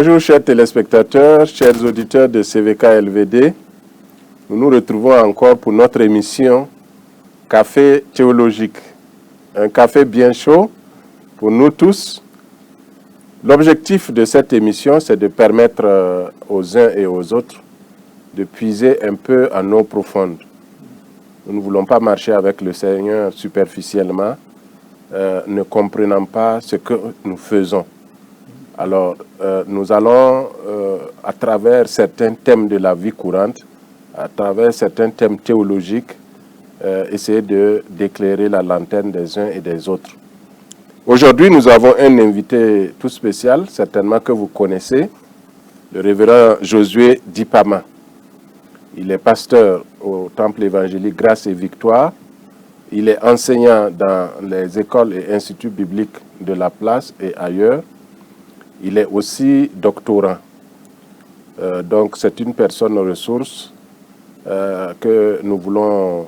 Bonjour chers téléspectateurs, chers auditeurs de CVK LVD. Nous nous retrouvons encore pour notre émission Café théologique. Un café bien chaud pour nous tous. L'objectif de cette émission, c'est de permettre aux uns et aux autres de puiser un peu en eau profonde. Nous ne voulons pas marcher avec le Seigneur superficiellement, ne comprenant pas ce que nous faisons. Alors, nous allons, à travers certains thèmes de la vie courante, à travers certains thèmes théologiques, essayer d'éclairer la lanterne des uns et des autres. Aujourd'hui, nous avons un invité tout spécial, certainement que vous connaissez, le révérend Josué Dipama. Il est pasteur au Temple évangélique Grâce et Victoire. Il est enseignant dans les écoles et instituts bibliques de la place et ailleurs. Il est aussi doctorant. Donc, c'est une personne aux ressources que nous voulons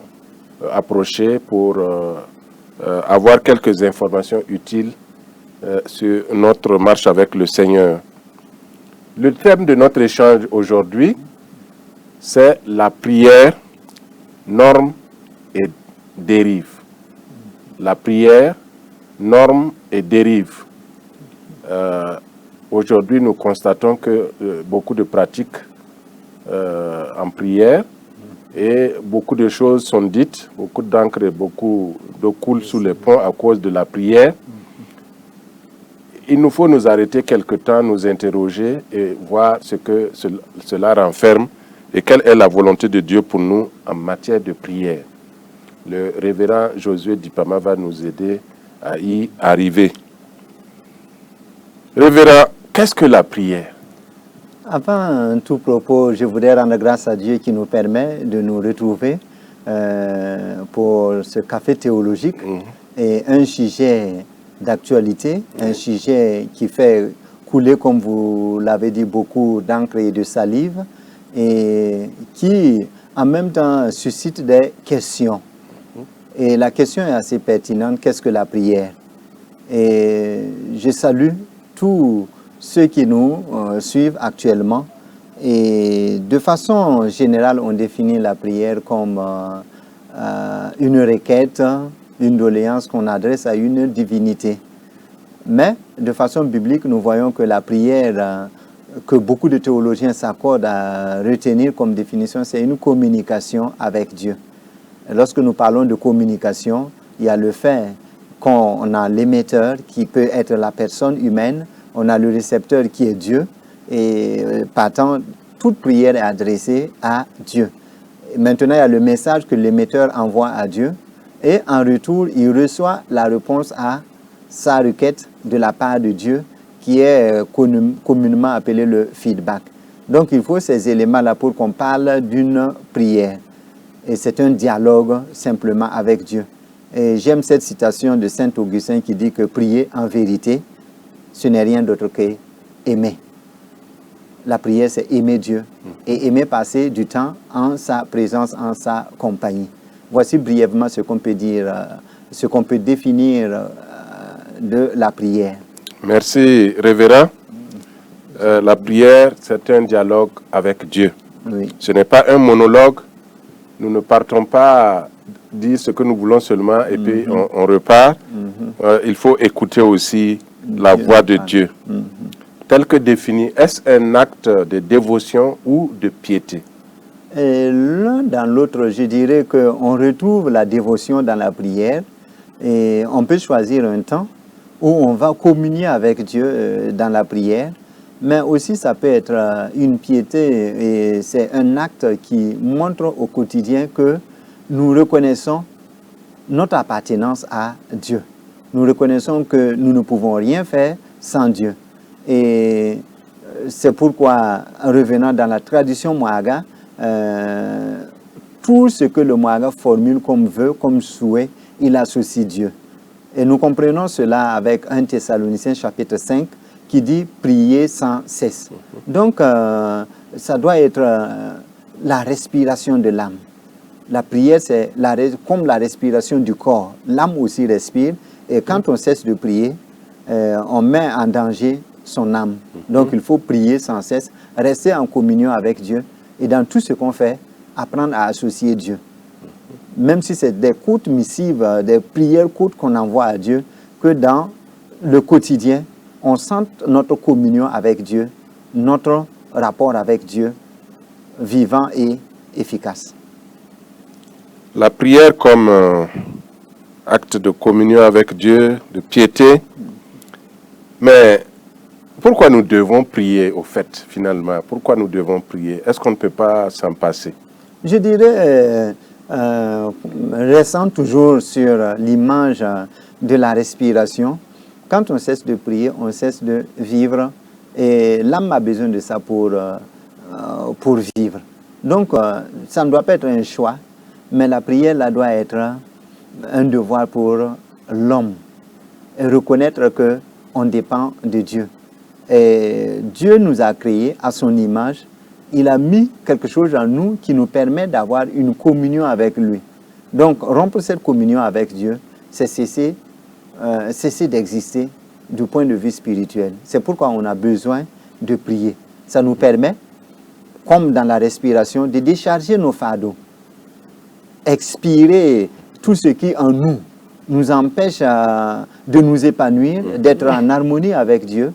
approcher pour avoir quelques informations utiles sur notre marche avec le Seigneur. Le thème de notre échange aujourd'hui, c'est la prière, normes et dérive. La prière, normes et dérive. Aujourd'hui, nous constatons que beaucoup de pratiques en prière et beaucoup de choses sont dites, beaucoup d'encre et beaucoup d'eau coule sous les ponts à cause de la prière. Il nous faut nous arrêter quelque temps, nous interroger et voir ce que cela renferme et quelle est la volonté de Dieu pour nous en matière de prière. Le révérend Josué Dipama va nous aider à y arriver. Révérend, qu'est-ce que la prière? Avant tout propos, je voudrais rendre grâce à Dieu qui nous permet de nous retrouver pour ce café théologique et un sujet d'actualité, un sujet qui fait couler, comme vous l'avez dit, beaucoup d'encre et de salive et qui, en même temps, suscite des questions. Et la question est assez pertinente, qu'est-ce que la prière? Et je salue tous ceux qui nous suivent actuellement. Et de façon générale, on définit la prière comme une requête, une doléance qu'on adresse à une divinité. Mais de façon biblique, nous voyons que la prière que beaucoup de théologiens s'accordent à retenir comme définition, c'est une communication avec Dieu. Et lorsque nous parlons de communication, il y a le fait qu'on a l'émetteur qui peut être la personne humaine, on a le récepteur qui est Dieu, et partant, toute prière est adressée à Dieu. Et maintenant, il y a le message que l'émetteur envoie à Dieu, et en retour, il reçoit la réponse à sa requête de la part de Dieu, qui est communément appelé le feedback. Donc, il faut ces éléments-là pour qu'on parle d'une prière. Et c'est un dialogue simplement avec Dieu. Et j'aime cette citation de Saint Augustin qui dit que prier en vérité, ce n'est rien d'autre qu'aimer. La prière, c'est aimer Dieu et aimer passer du temps en sa présence, en sa compagnie. Voici brièvement ce qu'on peut dire, ce qu'on peut définir de la prière. Merci, révérend. La prière, c'est un dialogue avec Dieu. Oui. Ce n'est pas un monologue. Nous ne partons pas dire ce que nous voulons seulement et puis on repart. Il faut écouter aussi la voix de Dieu. Tel que défini, est-ce un acte de dévotion ou de piété? L'un dans l'autre, je dirais qu'on retrouve la dévotion dans la prière et on peut choisir un temps où on va communier avec Dieu dans la prière, mais aussi ça peut être une piété et c'est un acte qui montre au quotidien que nous reconnaissons notre appartenance à Dieu. Nous reconnaissons que nous ne pouvons rien faire sans Dieu. Et c'est pourquoi, en revenant dans la tradition Mwaga, tout ce que le Mwaga formule comme vœu, comme souhait, il associe Dieu. Et nous comprenons cela avec 1 Thessaloniciens chapitre 5 qui dit « prier sans cesse ». Donc, ça doit être la respiration de l'âme. La prière, c'est comme la respiration du corps. L'âme aussi respire. Et quand on cesse de prier, on met en danger son âme. Donc il faut prier sans cesse, rester en communion avec Dieu et dans tout ce qu'on fait, apprendre à associer Dieu. Même si c'est des courtes missives, des prières courtes qu'on envoie à Dieu, que dans le quotidien, on sente notre communion avec Dieu, notre rapport avec Dieu vivant et efficace. La prière comme acte de communion avec Dieu, de piété. Mais pourquoi nous devons prier au fait, finalement? Pourquoi nous devons prier? Est-ce qu'on ne peut pas s'en passer? Je dirais, restant toujours sur l'image de la respiration, quand on cesse de prier, on cesse de vivre. Et l'âme a besoin de ça pour vivre. Donc, ça ne doit pas être un choix, mais la prière là, doit être un devoir pour l'homme. Et reconnaître qu'on dépend de Dieu. Et Dieu nous a créés à son image. Il a mis quelque chose en nous qui nous permet d'avoir une communion avec lui. Donc, rompre cette communion avec Dieu, c'est cesser d'exister du point de vue spirituel. C'est pourquoi on a besoin de prier. Ça nous permet, comme dans la respiration, de décharger nos fardeaux, expirer tout ce qui en nous empêche de nous épanouir, d'être en harmonie avec Dieu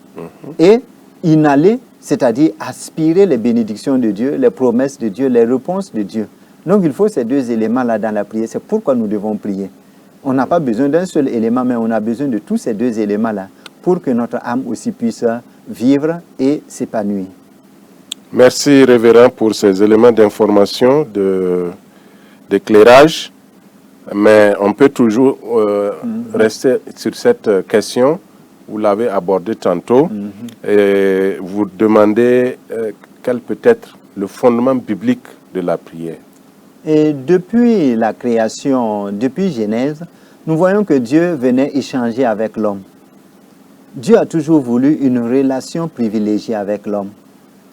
et inhaler, c'est-à-dire aspirer les bénédictions de Dieu, les promesses de Dieu, les réponses de Dieu. Donc il faut ces deux éléments-là dans la prière. C'est pourquoi nous devons prier. On n'a pas besoin d'un seul élément, mais on a besoin de tous ces deux éléments-là pour que notre âme aussi puisse vivre et s'épanouir. Merci, révérend, pour ces éléments d'information, d'éclairage. Mais on peut toujours rester sur cette question. Vous l'avez abordée tantôt. Et vous demandez quel peut être le fondement biblique de la prière. Et depuis la création, depuis Genèse, nous voyons que Dieu venait échanger avec l'homme. Dieu a toujours voulu une relation privilégiée avec l'homme.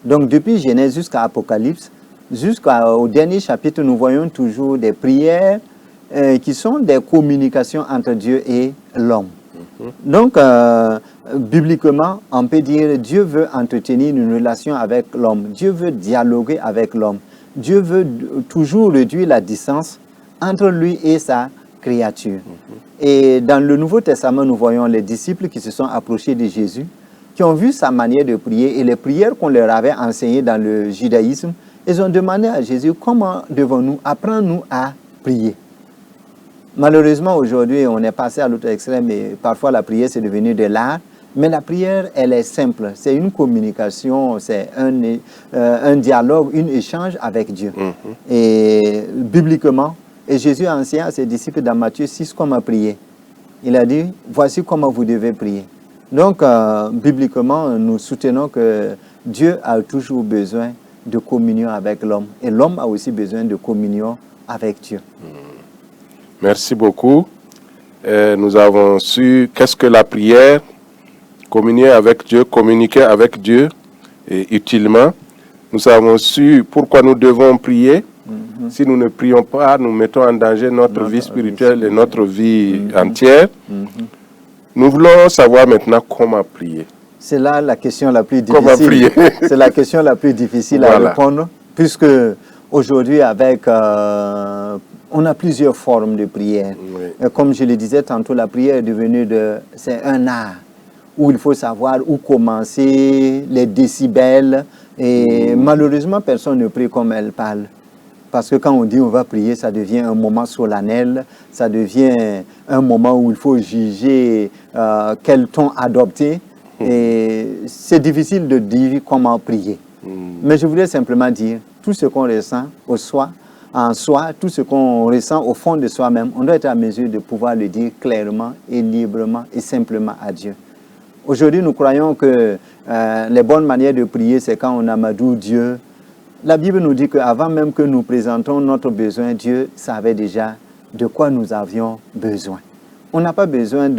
Donc depuis Genèse jusqu'à Apocalypse, jusqu'au dernier chapitre, nous voyons toujours des prières qui sont des communications entre Dieu et l'homme. Donc, bibliquement, on peut dire Dieu veut entretenir une relation avec l'homme. Dieu veut dialoguer avec l'homme. Dieu veut toujours réduire la distance entre lui et sa créature. Et dans le Nouveau Testament, nous voyons les disciples qui se sont approchés de Jésus, qui ont vu sa manière de prier et les prières qu'on leur avait enseignées dans le judaïsme. Ils ont demandé à Jésus, comment devons-nous, apprendre-nous à prier. Malheureusement, aujourd'hui, on est passé à l'autre extrême et parfois la prière, c'est devenu de l'art. Mais la prière, elle est simple. C'est une communication, c'est un dialogue, un échange avec Dieu. Et bibliquement, et Jésus a enseigné à ses disciples dans Matthieu 6 comment prier. Il a dit, voici comment vous devez prier. Donc, bibliquement, nous soutenons que Dieu a toujours besoin de communion avec l'homme. Et l'homme a aussi besoin de communion avec Dieu. Merci beaucoup. Nous avons su qu'est-ce que la prière, communier avec Dieu et utilement. Nous avons su pourquoi nous devons prier. Si nous ne prions pas, nous mettons en danger notre vie spirituelle et notre vie entière. Nous voulons savoir maintenant comment prier. C'est là la question la plus difficile. Comment prier? C'est la question la plus difficile à répondre, puisque aujourd'hui, on a plusieurs formes de prière. Et comme je le disais tantôt, la prière est devenue c'est un art où il faut savoir où commencer, les décibels. Et malheureusement, personne ne prie comme elle parle. Parce que quand on dit on va prier, ça devient un moment solennel, ça devient un moment où il faut juger quel ton adopter. Et c'est difficile de dire comment prier. Mais je voulais simplement dire, tout ce qu'on ressent en soi, tout ce qu'on ressent au fond de soi-même, on doit être à mesure de pouvoir le dire clairement et librement et simplement à Dieu. Aujourd'hui, nous croyons que les bonnes manières de prier, c'est quand on amadoue Dieu. La Bible nous dit qu'avant même que nous présentons notre besoin, Dieu savait déjà de quoi nous avions besoin. On n'a pas besoin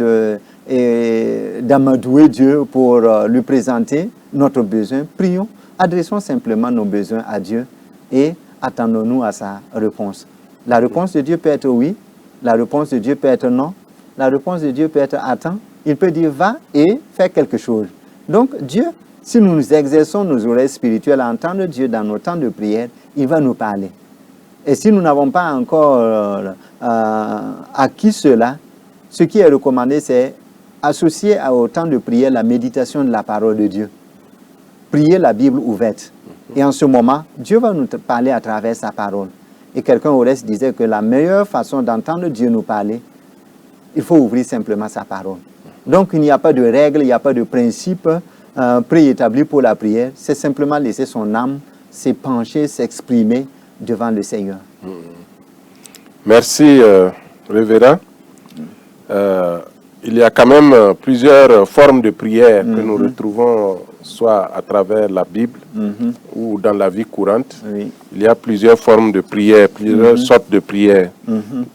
d'amadouer Dieu pour lui présenter notre besoin. Prions, adressons simplement nos besoins à Dieu et attendons-nous à sa réponse. La réponse de Dieu peut être oui, la réponse de Dieu peut être non, la réponse de Dieu peut être attends. Il peut dire va et fais quelque chose. Donc Dieu Si nous exerçons nos oreilles spirituelles à entendre Dieu dans nos temps de prière, il va nous parler. Et si nous n'avons pas encore acquis cela, ce qui est recommandé, c'est associer au temps de prière la méditation de la parole de Dieu. Prier la Bible ouverte. Et en ce moment, Dieu va nous parler à travers sa parole. Et quelqu'un au reste disait que la meilleure façon d'entendre Dieu nous parler, il faut ouvrir simplement sa parole. Donc il n'y a pas de règles, il n'y a pas de principe préétabli pour la prière. C'est simplement laisser son âme s'épancher, s'exprimer devant le Seigneur. Merci, révérend. Il y a quand même plusieurs formes de prière que nous retrouvons soit à travers la Bible ou dans la vie courante. Oui. Il y a plusieurs formes de prière, plusieurs sortes de prières.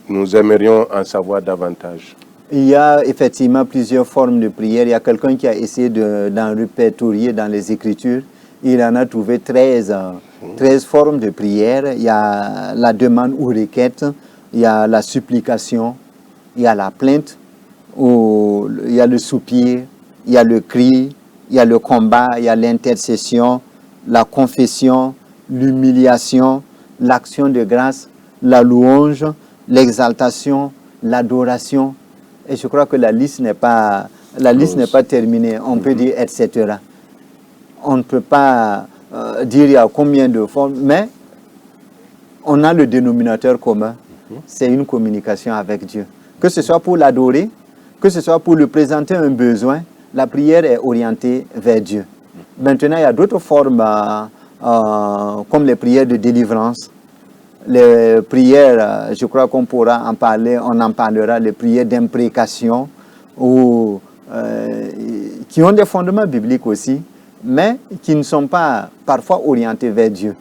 Nous aimerions en savoir davantage. Il y a effectivement plusieurs formes de prière. Il y a quelqu'un qui a essayé d'en répertorier dans les Écritures. Il en a trouvé 13 formes de prière. Il y a la demande ou requête, il y a la supplication, il y a la plainte, il y a le soupir, il y a le cri, il y a le combat, il y a l'intercession, la confession, l'humiliation, l'action de grâce, la louange, l'exaltation, l'adoration. Et je crois que la liste n'est pas terminée. On peut dire etc. On ne peut pas dire il y a combien de formes, mais on a le dénominateur commun. C'est une communication avec Dieu. Que ce soit pour l'adorer, que ce soit pour lui présenter un besoin, la prière est orientée vers Dieu. Maintenant, il y a d'autres formes comme les prières de délivrance, les prières, je crois qu'on pourra en parler, on en parlera, les prières d'imprécation, qui ont des fondements bibliques aussi, mais qui ne sont pas parfois orientées vers Dieu,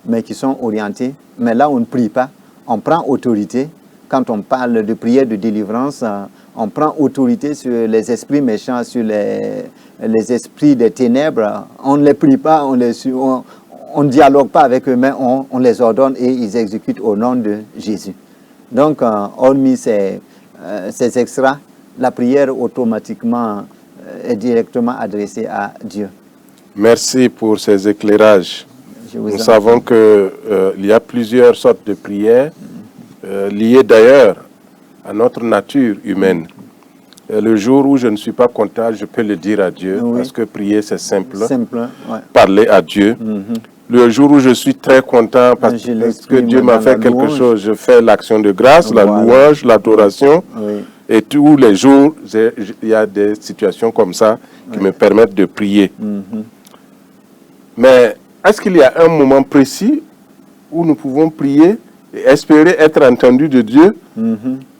mais qui sont orientées, mais là on ne prie pas, on prend autorité. Quand on parle de prière de délivrance, on prend autorité sur les esprits méchants, sur les esprits des ténèbres. On ne les prie pas, on ne dialogue pas avec eux, mais on les ordonne et ils exécutent au nom de Jésus. Donc, hormis ces extras, la prière automatiquement est directement adressée à Dieu. Merci pour ces éclairages. Nous savons qu'il y a plusieurs sortes de prières liées d'ailleurs à notre nature humaine. Le jour où je ne suis pas content, je peux le dire à Dieu, parce que prier c'est simple. Parler à Dieu. Le jour où je suis très content parce que Dieu m'a fait quelque chose, je fais l'action de grâce, la louange, l'adoration. Et tous les jours, il y a des situations comme ça qui me permettent de prier. Mais est-ce qu'il y a un moment précis où nous pouvons prier et espérer être entendus de Dieu?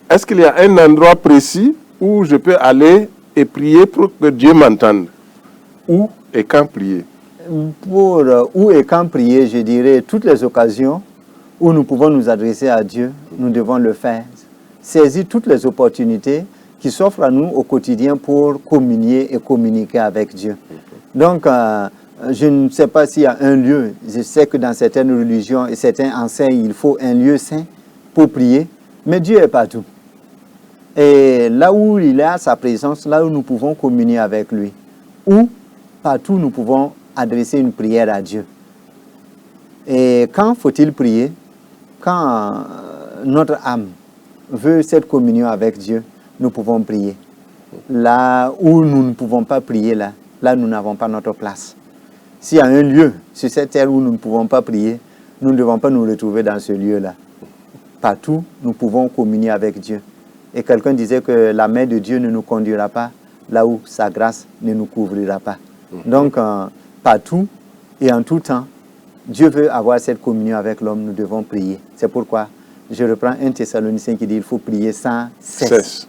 Est-ce qu'il y a un endroit précis où je peux aller et prier pour que Dieu m'entende? Où et quand prier? Pour où et quand prier, je dirais toutes les occasions où nous pouvons nous adresser à Dieu, nous devons le faire. Saisir toutes les opportunités qui s'offrent à nous au quotidien pour communier et communiquer avec Dieu. Donc, je ne sais pas s'il y a un lieu. Je sais que dans certaines religions et certains enseignent, il faut un lieu saint pour prier, mais Dieu est partout. Et là où il a sa présence, là où nous pouvons communier avec lui, ou partout nous pouvons adresser une prière à Dieu. Et quand faut-il prier? Quand notre âme veut cette communion avec Dieu, nous pouvons prier. Là où nous ne pouvons pas prier, là nous n'avons pas notre place. S'il y a un lieu sur cette terre où nous ne pouvons pas prier, nous ne devons pas nous retrouver dans ce lieu-là. Partout, nous pouvons communier avec Dieu. Et quelqu'un disait que la main de Dieu ne nous conduira pas là où sa grâce ne nous couvrira pas. Donc, partout et en tout temps, Dieu veut avoir cette communion avec l'homme, nous devons prier. C'est pourquoi je reprends 1 Thessaloniciens qui dit qu'il faut prier sans cesse.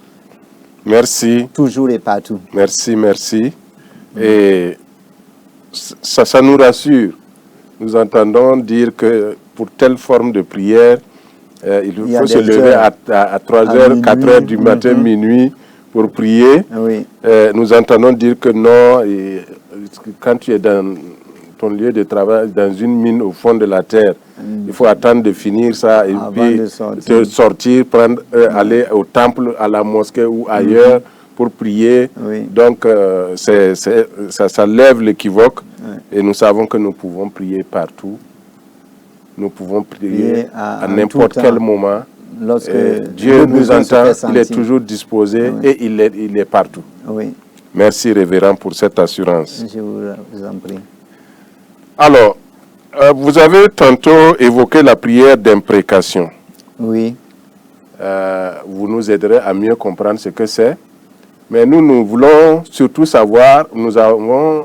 Merci. Toujours et partout. Merci, merci. Et ça nous rassure. Nous entendons dire que pour telle forme de prière, il faut se lever à 3h, 4h du matin, minuit, pour prier. Nous entendons dire que non, quand tu es dans ton lieu de travail, dans une mine au fond de la terre, il faut attendre de finir ça et puis sortir, aller au temple, à la mosquée ou ailleurs pour prier. Oui. Donc, ça lève l'équivoque. Et nous savons que nous pouvons prier partout. Nous pouvons prier à n'importe quel moment. Lorsque Dieu nous entend, il est toujours disposé et il est partout. Oui. Merci, révérend, pour cette assurance. Je vous en prie. Alors, vous avez tantôt évoqué la prière d'imprécation. Oui. Vous nous aiderez à mieux comprendre ce que c'est. Mais nous voulons surtout savoir, nous avons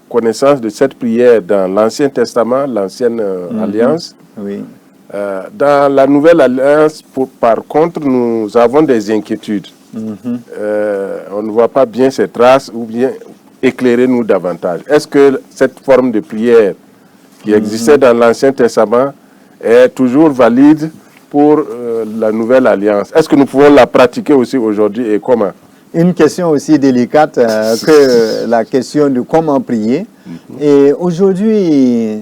connaissance de cette prière dans l'Ancien Testament, l'Ancienne Alliance. Oui. Dans la Nouvelle Alliance, par contre, nous avons des inquiétudes. On ne voit pas bien ces traces, ou bien éclairez-nous davantage. Est-ce que cette forme de prière qui existait dans l'Ancien Testament est toujours valide pour la Nouvelle Alliance? Est-ce que nous pouvons la pratiquer aussi aujourd'hui et comment? Une question aussi délicate que la question de comment prier. Et aujourd'hui,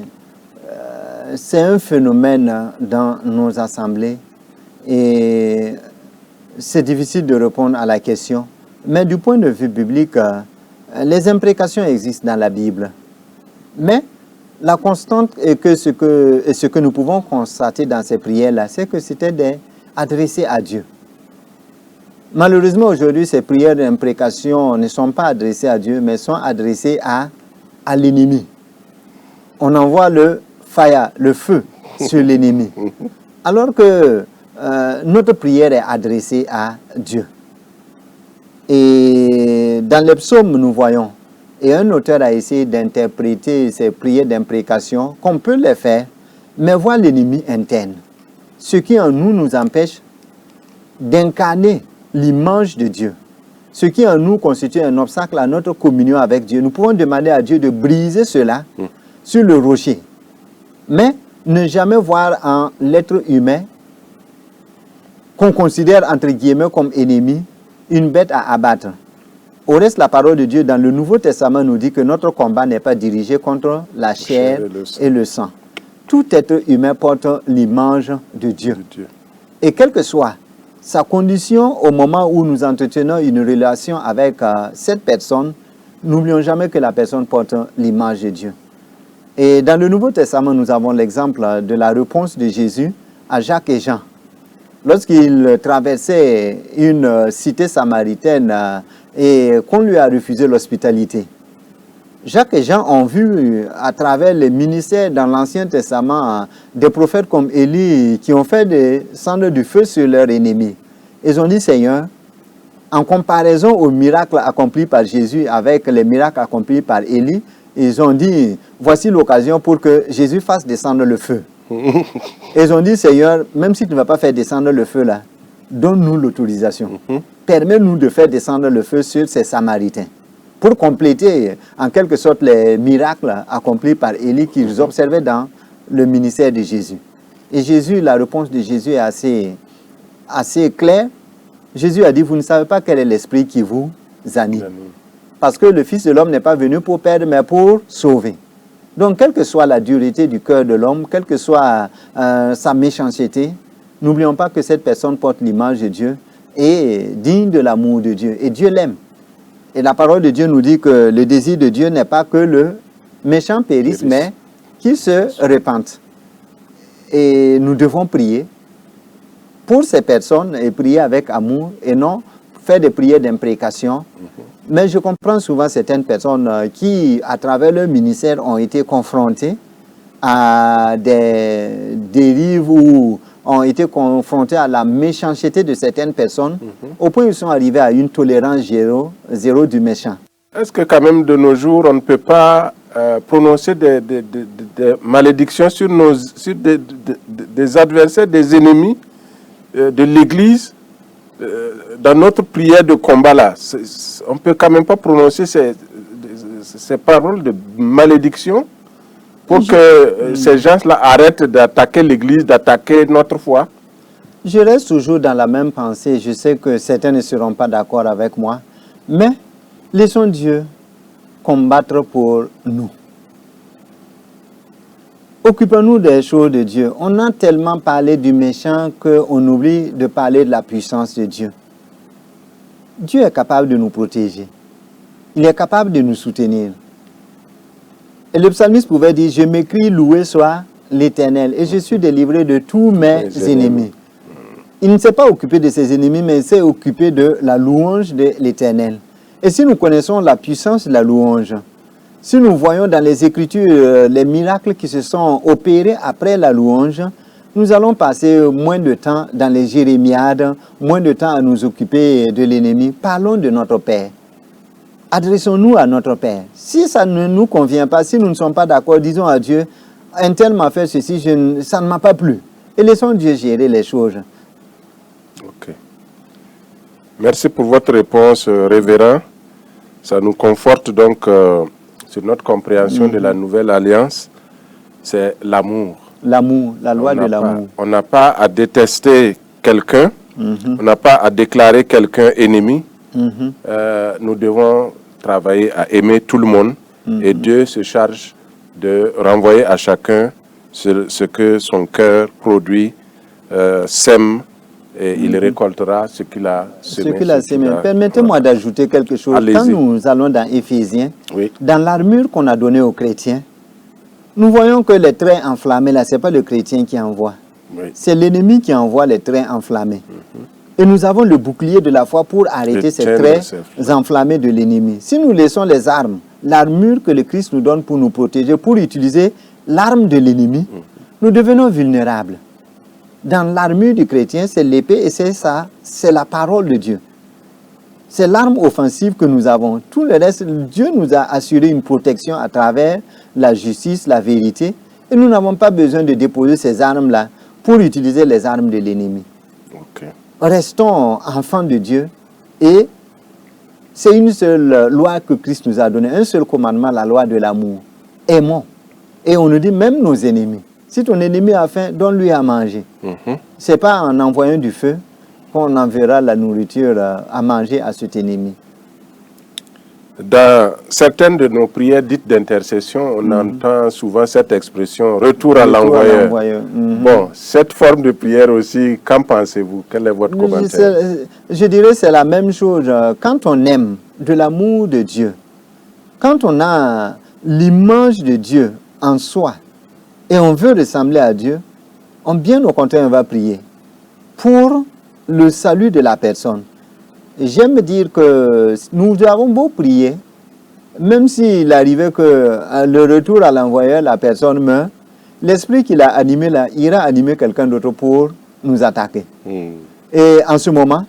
c'est un phénomène dans nos assemblées et c'est difficile de répondre à la question. Mais du point de vue biblique, les imprécations existent dans la Bible. Mais la constante est que ce que nous pouvons constater dans ces prières-là, c'est que c'était adressé à Dieu. Malheureusement, aujourd'hui, ces prières d'imprécation ne sont pas adressées à Dieu, mais sont adressées à l'ennemi. On envoie le fire, le feu, sur l'ennemi. Alors que notre prière est adressée à Dieu. Et dans les psaumes, nous voyons, et un auteur a essayé d'interpréter ces prières d'imprécation, qu'on peut les faire, mais voir l'ennemi interne. Ce qui en nous empêche d'incarner l'image de Dieu. Ce qui en nous constitue un obstacle à notre communion avec Dieu. Nous pouvons demander à Dieu de briser cela sur le rocher. Mais ne jamais voir en l'être humain qu'on considère entre guillemets comme ennemi, une bête à abattre. Au reste, la parole de Dieu dans le Nouveau Testament nous dit que notre combat n'est pas dirigé contre la chair et le sang. Tout être humain porte l'image de Dieu. Et quelle que soit sa condition au moment où nous entretenons une relation avec cette personne, n'oublions jamais que la personne porte l'image de Dieu. Et dans le Nouveau Testament, nous avons l'exemple de la réponse de Jésus à Jacques et Jean. Lorsqu'ils traversaient une cité samaritaine et qu'on lui a refusé l'hospitalité, Jacques et Jean ont vu à travers les ministères dans l'Ancien Testament des prophètes comme Élie qui ont fait descendre du feu sur leurs ennemis. Ils ont dit, Seigneur, en comparaison aux miracles accomplis par Jésus avec les miracles accomplis par Élie, ils ont dit, voici l'occasion pour que Jésus fasse descendre le feu. Ils ont dit, Seigneur, même si tu ne vas pas faire descendre le feu là, donne-nous l'autorisation. Permets-nous de faire descendre le feu sur ces Samaritains. Pour compléter en quelque sorte les miracles accomplis par Élie qu'ils observaient dans le ministère de Jésus. Et Jésus, la réponse de Jésus est assez claire. Jésus a dit, vous ne savez pas quel est l'esprit qui vous anime. Parce que le Fils de l'homme n'est pas venu pour perdre, mais pour sauver. Donc, quelle que soit la dureté du cœur de l'homme, quelle que soit sa méchanceté, n'oublions pas que cette personne porte l'image de Dieu et digne de l'amour de Dieu. Et Dieu l'aime. Et la parole de Dieu nous dit que le désir de Dieu n'est pas que le méchant périsse, mais qu'il se répande. Et nous devons prier pour ces personnes et prier avec amour et non faire des prières d'imprécation. Mais je comprends souvent certaines personnes qui, à travers leur ministère, ont été confrontées à des dérives ou ont été confrontés à la méchanceté de certaines personnes, au point où ils sont arrivés à une tolérance zéro du méchant. Est-ce que quand même de nos jours, on ne peut pas prononcer des malédictions sur des adversaires, des ennemis de l'Église dans notre prière de combat là? On ne peut quand même pas prononcer ces paroles de malédiction pour que ces gens-là arrêtent d'attaquer l'Église, d'attaquer notre foi? Je reste toujours dans la même pensée. Je sais que certains ne seront pas d'accord avec moi. Mais laissons Dieu combattre pour nous. Occupons-nous des choses de Dieu. On a tellement parlé du méchant qu'on oublie de parler de la puissance de Dieu. Dieu est capable de nous protéger. Il est capable de nous soutenir. Et le psalmiste pouvait dire, je m'écris, loué soit l'Éternel, et je suis délivré de tous mes ennemis. Il ne s'est pas occupé de ses ennemis, mais il s'est occupé de la louange de l'Éternel. Et si nous connaissons la puissance de la louange, si nous voyons dans les Écritures les miracles qui se sont opérés après la louange, nous allons passer moins de temps dans les jérémiades, moins de temps à nous occuper de l'ennemi. Parlons de notre Père. Adressons-nous à notre Père. Si ça ne nous convient pas, si nous ne sommes pas d'accord, disons à Dieu, un tel m'a fait ceci, ça ne m'a pas plu. Et laissons Dieu gérer les choses. Ok. Merci pour votre réponse, révérend. Ça nous conforte donc sur notre compréhension de la nouvelle alliance. C'est l'amour. L'amour, la loi de l'amour. On n'a pas à détester quelqu'un, on n'a pas à déclarer quelqu'un ennemi. Nous devons travailler à aimer tout le monde et Dieu se charge de renvoyer à chacun ce que son cœur produit, sème, et il récoltera ce qu'il a semé. Permettez-moi d'ajouter quelque chose. Quand nous allons dans Éphésiens, dans l'armure qu'on a donnée aux chrétiens, nous voyons que les traits enflammés, là, ce n'est pas le chrétien qui envoie. C'est l'ennemi qui envoie les traits enflammés. Et nous avons le bouclier de la foi pour arrêter ces traits enflammés de l'ennemi. Si nous laissons les armes, l'armure que le Christ nous donne pour nous protéger, pour utiliser l'arme de l'ennemi, nous devenons vulnérables. Dans l'armure du chrétien, c'est l'épée et c'est ça, c'est la parole de Dieu. C'est l'arme offensive que nous avons. Tout le reste, Dieu nous a assuré une protection à travers la justice, la vérité. Et nous n'avons pas besoin de déposer ces armes-là pour utiliser les armes de l'ennemi. Restons enfants de Dieu et c'est une seule loi que Christ nous a donnée, un seul commandement, la loi de l'amour. Aimons. Et on nous dit même nos ennemis. Si ton ennemi a faim, donne-lui à manger. Ce n'est pas en envoyant du feu qu'on enverra la nourriture à manger à cet ennemi. Dans certaines de nos prières dites d'intercession, on entend souvent cette expression « retour à l'envoyeur ». Bon, cette forme de prière aussi, qu'en pensez-vous? Quel est votre commentaire? Je dirais que c'est la même chose. Quand on aime de l'amour de Dieu, quand on a l'image de Dieu en soi et on veut ressembler à Dieu, bien au contraire, on va prier pour le salut de la personne. J'aime dire que nous avons beau prier, même s'il arrivait que le retour à l'envoyeur, la personne meurt, l'esprit qui l'a animé là, ira animer quelqu'un d'autre pour nous attaquer. Et en ce moment,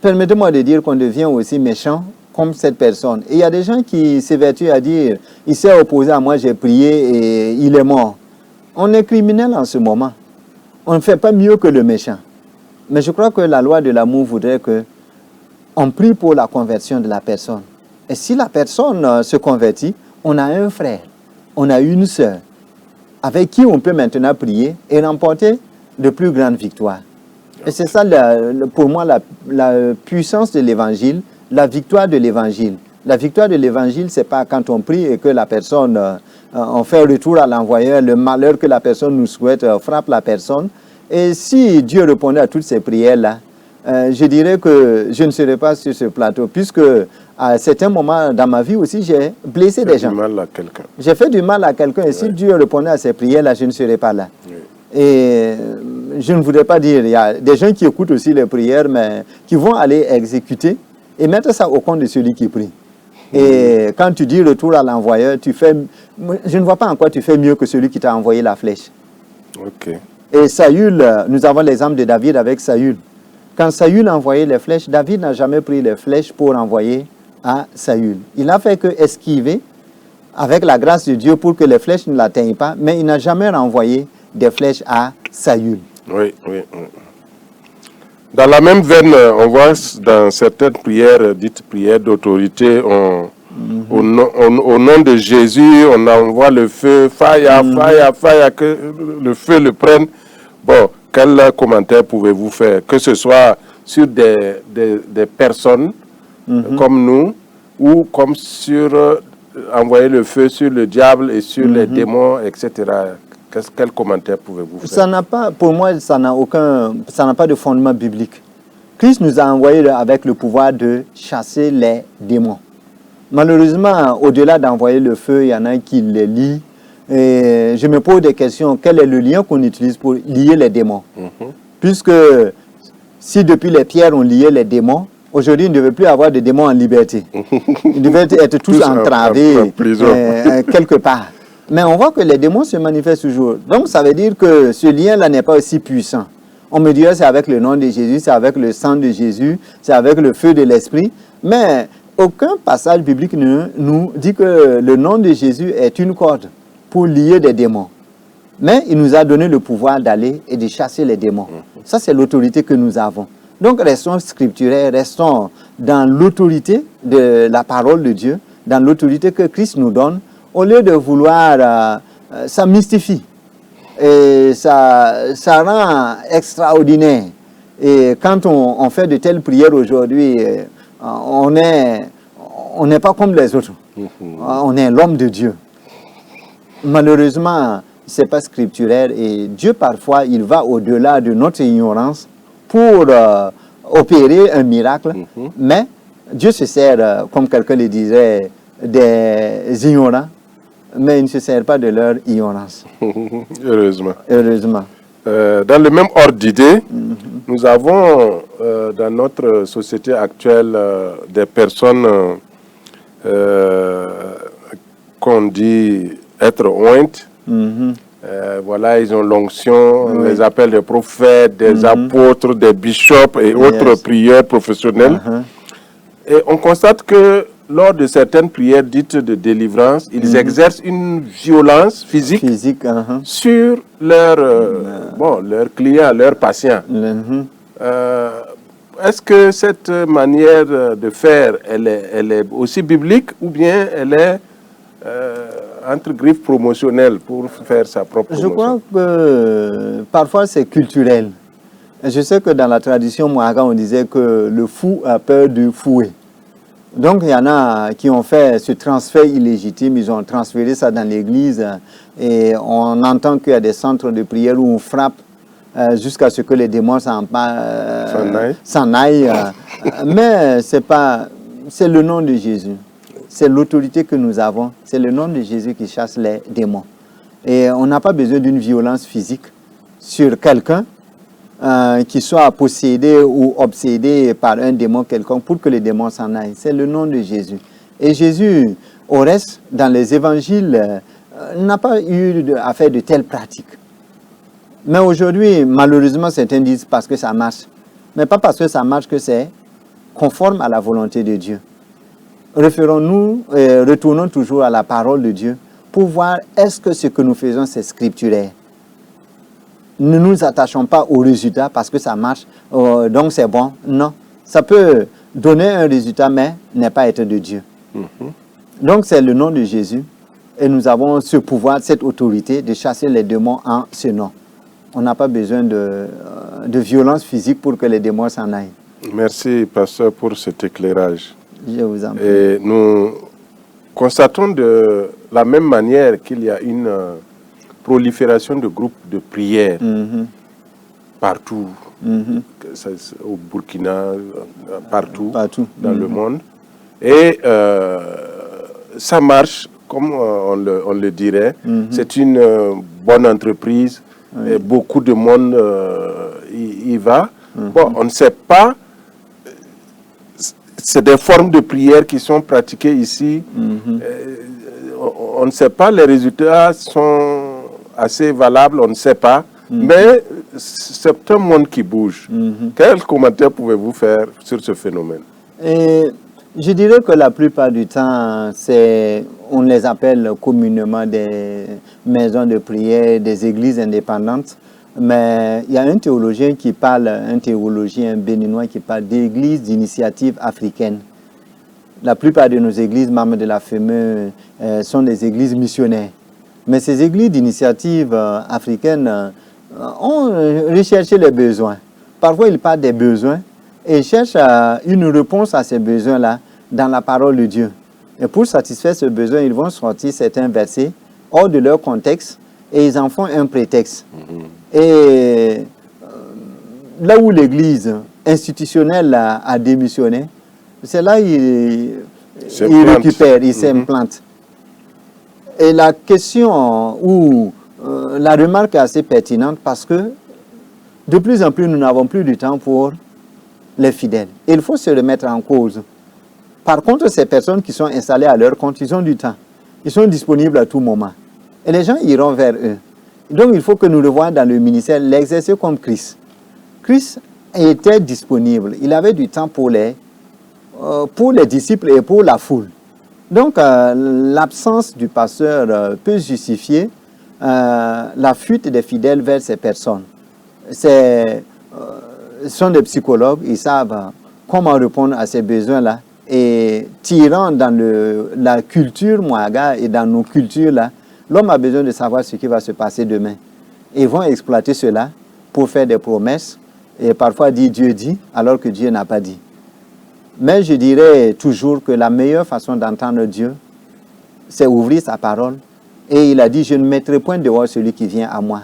permettez-moi de dire qu'on devient aussi méchant comme cette personne. Et il y a des gens qui s'évertuent à dire, il s'est opposé à moi, j'ai prié et il est mort. On est criminel en ce moment. On ne fait pas mieux que le méchant. Mais je crois que la loi de l'amour voudrait qu'on prie pour la conversion de la personne. Et si la personne se convertit, on a un frère, on a une sœur, avec qui on peut maintenant prier et remporter de plus grandes victoires. Et c'est ça, pour moi, la puissance de l'évangile, la victoire de l'évangile. La victoire de l'évangile, ce n'est pas quand on prie et que la personne, on fait retour à l'envoyeur, le malheur que la personne nous souhaite frappe la personne. Et si Dieu répondait à toutes ces prières-là, je dirais que je ne serais pas sur ce plateau, puisque à certains moments dans ma vie aussi, j'ai blessé des gens. J'ai fait du mal à quelqu'un, et si Dieu répondait à ces prières-là, je ne serais pas là. Et je ne voudrais pas dire, il y a des gens qui écoutent aussi les prières, mais qui vont aller exécuter et mettre ça au compte de celui qui prie. Et quand tu dis retour à l'envoyeur, je ne vois pas en quoi tu fais mieux que celui qui t'a envoyé la flèche. Et Saül, nous avons l'exemple de David avec Saül. Quand Saül a envoyé les flèches, David n'a jamais pris les flèches pour envoyer à Saül. Il n'a fait que esquiver avec la grâce de Dieu pour que les flèches ne l'atteignent pas, mais il n'a jamais renvoyé des flèches à Saül. Oui. Dans la même veine, on voit dans certaines prières, dites prières d'autorité, au nom de Jésus, on envoie le feu, fire, que le feu le prenne. Bon, quel commentaire pouvez-vous faire? Que ce soit sur des personnes comme nous, ou comme sur envoyer le feu sur le diable et sur les démons, etc. Quel commentaire pouvez-vous faire? Pour moi, ça n'a pas de fondement biblique. Christ nous a envoyés avec le pouvoir de chasser les démons. Malheureusement, au-delà d'envoyer le feu, il y en a qui les lient. Et je me pose des questions. Quel est le lien qu'on utilise pour lier les démons? Puisque si depuis les pierres on liait les démons, aujourd'hui, il ne devait plus avoir de démons en liberté. Ils devaient être tous entravés quelque part. Mais on voit que les démons se manifestent toujours. Donc, ça veut dire que ce lien-là n'est pas aussi puissant. On me dirait c'est avec le nom de Jésus, c'est avec le sang de Jésus, c'est avec le feu de l'Esprit. Mais aucun passage biblique ne nous dit que le nom de Jésus est une corde pour lier des démons. Mais il nous a donné le pouvoir d'aller et de chasser les démons. Ça, c'est l'autorité que nous avons. Donc, restons scripturaires, restons dans l'autorité de la parole de Dieu, dans l'autorité que Christ nous donne, au lieu de vouloir, ça mystifie. Et ça rend extraordinaire. Et quand on fait de telles prières aujourd'hui, on n'est pas comme les autres. On est l'homme de Dieu. Malheureusement, ce n'est pas scripturaire. Et Dieu, parfois, il va au-delà de notre ignorance pour opérer un miracle. Mais Dieu se sert, comme quelqu'un le disait, des ignorants. Mais il ne se sert pas de leur ignorance. Heureusement. Heureusement. Dans le même ordre d'idée, nous avons dans notre société actuelle des personnes qu'on dit être ointes. Voilà, ils ont l'onction, on les appelle des prophètes, des apôtres, des bishops et autres prières professionnelles. Et on constate que lors de certaines prières dites de délivrance, ils exercent une violence physique, sur leurs clients, leurs patients. Est-ce que cette manière de faire, elle est aussi biblique ou bien elle est entre griffes promotionnelle pour faire sa propre promotion? Je crois que parfois c'est culturel. Je sais que dans la tradition Mouaga, on disait que le fou a peur du fouet. Donc, il y en a qui ont fait ce transfert illégitime, ils ont transféré ça dans l'église et on entend qu'il y a des centres de prière où on frappe jusqu'à ce que les démons s'en aillent. Mais c'est le nom de Jésus. C'est l'autorité que nous avons. C'est le nom de Jésus qui chasse les démons. Et on n'a pas besoin d'une violence physique sur quelqu'un qui soit possédé ou obsédé par un démon quelconque pour que les démons s'en aillent. C'est le nom de Jésus. Et Jésus, au reste, dans les évangiles, n'a pas eu à faire de telles pratiques. Mais aujourd'hui, malheureusement, certains disent parce que ça marche. Mais pas parce que ça marche que c'est conforme à la volonté de Dieu. Retournons toujours à la parole de Dieu pour voir est-ce que ce que nous faisons, c'est scripturaire. Ne nous attachons pas au résultat parce que ça marche, donc c'est bon. Non, ça peut donner un résultat, mais n'est pas être de Dieu. Donc c'est le nom de Jésus et nous avons ce pouvoir, cette autorité de chasser les démons en ce nom. On n'a pas besoin de violence physique pour que les démons s'en aillent. Merci, pasteur, pour cet éclairage. Je vous en prie. Et nous constatons de la même manière qu'il y a une prolifération de groupes de prière partout, au Burkina, partout dans le monde. Et ça marche, comme on le dirait. C'est une bonne entreprise. Et beaucoup de monde y va. Bon, on ne sait pas. C'est des formes de prière qui sont pratiquées ici. On ne sait pas, les résultats sont assez valables, on ne sait pas. Mais c'est un monde qui bouge. Quel commentaire pouvez-vous faire sur ce phénomène? Et je dirais que la plupart du temps, on les appelle communément des maisons de prière, des églises indépendantes. Mais il y a un théologien béninois qui parle d'églises d'initiative africaine. La plupart de nos églises, membres de la FEME, sont des églises missionnaires. Mais ces églises d'initiative africaine ont recherché les besoins. Parfois, ils parlent des besoins et cherchent une réponse à ces besoins-là dans la parole de Dieu. Et pour satisfaire ce besoin, ils vont sortir certains versets hors de leur contexte et ils en font un prétexte. Et là où l'Église institutionnel a démissionné, c'est là il récupère, il s'implante. Et la question ou la remarque est assez pertinente parce que de plus en plus, nous n'avons plus du temps pour les fidèles. Et il faut se remettre en cause. Par contre, ces personnes qui sont installées à leur compte, ils ont du temps. Ils sont disponibles à tout moment. Et les gens iront vers eux. Donc, il faut que nous le voyions dans le ministère, l'exercer comme Christ. Christ était disponible. Il avait du temps pour les disciples et pour la foule. Donc, l'absence du pasteur peut justifier la fuite des fidèles vers ces personnes. Ce sont des psychologues, ils savent comment répondre à ces besoins-là. Et tirant dans la culture Mouaga et dans nos cultures-là, l'homme a besoin de savoir ce qui va se passer demain. Ils vont exploiter cela pour faire des promesses et parfois dire Dieu dit alors que Dieu n'a pas dit. Mais je dirais toujours que la meilleure façon d'entendre Dieu, c'est ouvrir sa parole. Et il a dit, je ne mettrai point dehors celui qui vient à moi.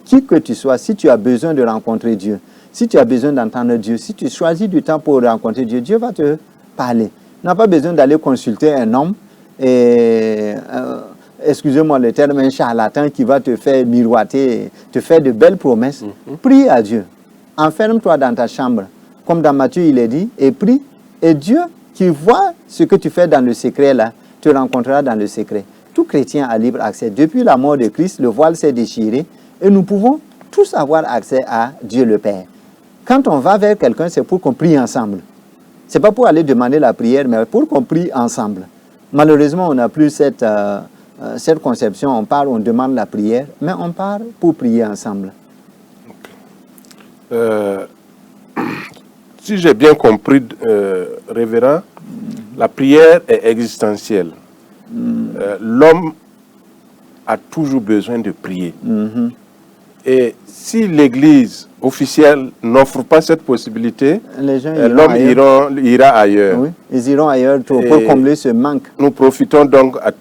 Qui que tu sois, si tu as besoin de rencontrer Dieu, si tu as besoin d'entendre Dieu, si tu choisis du temps pour rencontrer Dieu, Dieu va te parler. Tu n'as pas besoin d'aller consulter un homme et, excusez-moi le terme, un charlatan qui va te faire miroiter, te faire de belles promesses. Prie à Dieu. Enferme-toi dans ta chambre. Comme dans Matthieu, il est dit, et prie. Et Dieu, qui voit ce que tu fais dans le secret là, te rencontrera dans le secret. Tout chrétien a libre accès. Depuis la mort de Christ, le voile s'est déchiré et nous pouvons tous avoir accès à Dieu le Père. Quand on va vers quelqu'un, c'est pour qu'on prie ensemble. Ce n'est pas pour aller demander la prière, mais pour qu'on prie ensemble. Malheureusement, on n'a plus cette conception. On part, on demande la prière, mais on part pour prier ensemble. Si j'ai bien compris, révérend, la prière est existentielle. L'homme a toujours besoin de prier. Et si l'Église officielle n'offre pas cette possibilité, l'homme ira ailleurs. Oui, ils iront ailleurs pour combler ce manque. Nous profitons donc à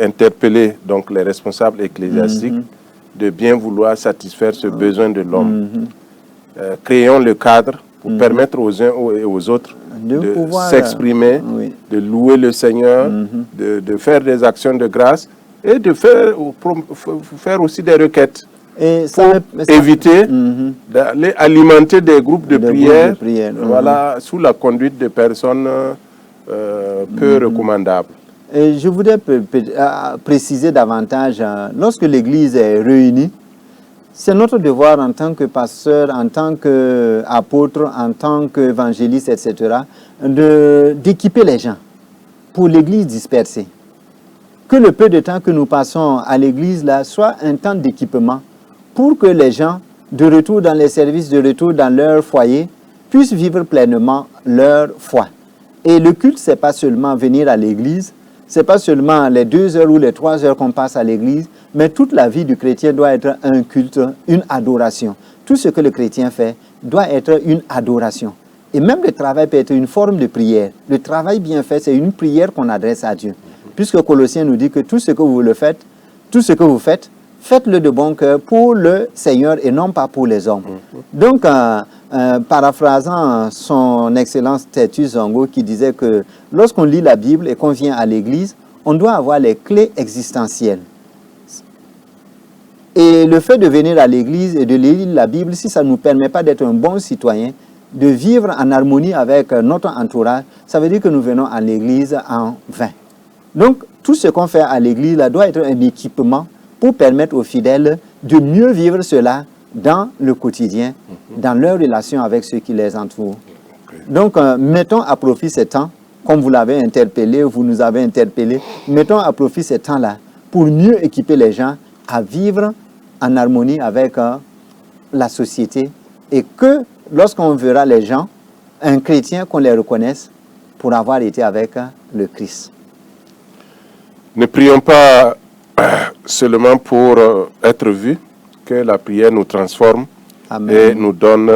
interpeller donc, les responsables ecclésiastiques de bien vouloir satisfaire ce besoin de l'homme. Créons le cadre pour permettre aux uns et aux autres de s'exprimer, de louer le Seigneur, de faire des actions de grâce et de faire aussi des requêtes. Et éviter d'aller alimenter des groupes de prière, voilà, sous la conduite de personnes peu recommandables. Et je voudrais préciser davantage, lorsque l'Église est réunie, c'est notre devoir en tant que pasteur, en tant qu'apôtre, en tant qu'évangéliste, etc., d'équiper les gens pour l'Église dispersée. Que le peu de temps que nous passons à l'Église là soit un temps d'équipement pour que les gens, de retour dans les services, de retour dans leur foyer, puissent vivre pleinement leur foi. Et le culte, ce n'est pas seulement venir à l'église, ce n'est pas seulement les 2 heures ou les 3 heures qu'on passe à l'église, mais toute la vie du chrétien doit être un culte, une adoration. Tout ce que le chrétien fait doit être une adoration. Et même le travail peut être une forme de prière. Le travail bien fait, c'est une prière qu'on adresse à Dieu. Puisque Colossiens nous dit que tout ce que vous faites, faites-le de bon cœur pour le Seigneur et non pas pour les hommes. Donc, paraphrasant son Excellence Tertus Zongo qui disait que lorsqu'on lit la Bible et qu'on vient à l'église, on doit avoir les clés existentielles. Et le fait de venir à l'église et de lire la Bible, si ça ne nous permet pas d'être un bon citoyen, de vivre en harmonie avec notre entourage, ça veut dire que nous venons à l'église en vain. Donc, tout ce qu'on fait à l'église là, doit être un équipement pour permettre aux fidèles de mieux vivre cela dans le quotidien, dans leur relation avec ceux qui les entourent. Donc, mettons à profit ces temps, comme vous l'avez interpellé, vous nous avez interpellé, mettons à profit ces temps-là pour mieux équiper les gens à vivre en harmonie avec la société et que lorsqu'on verra les gens, un chrétien, qu'on les reconnaisse pour avoir été avec le Christ. Ne prions pas seulement pour être vus, que la prière nous transforme. Amen. Et nous donne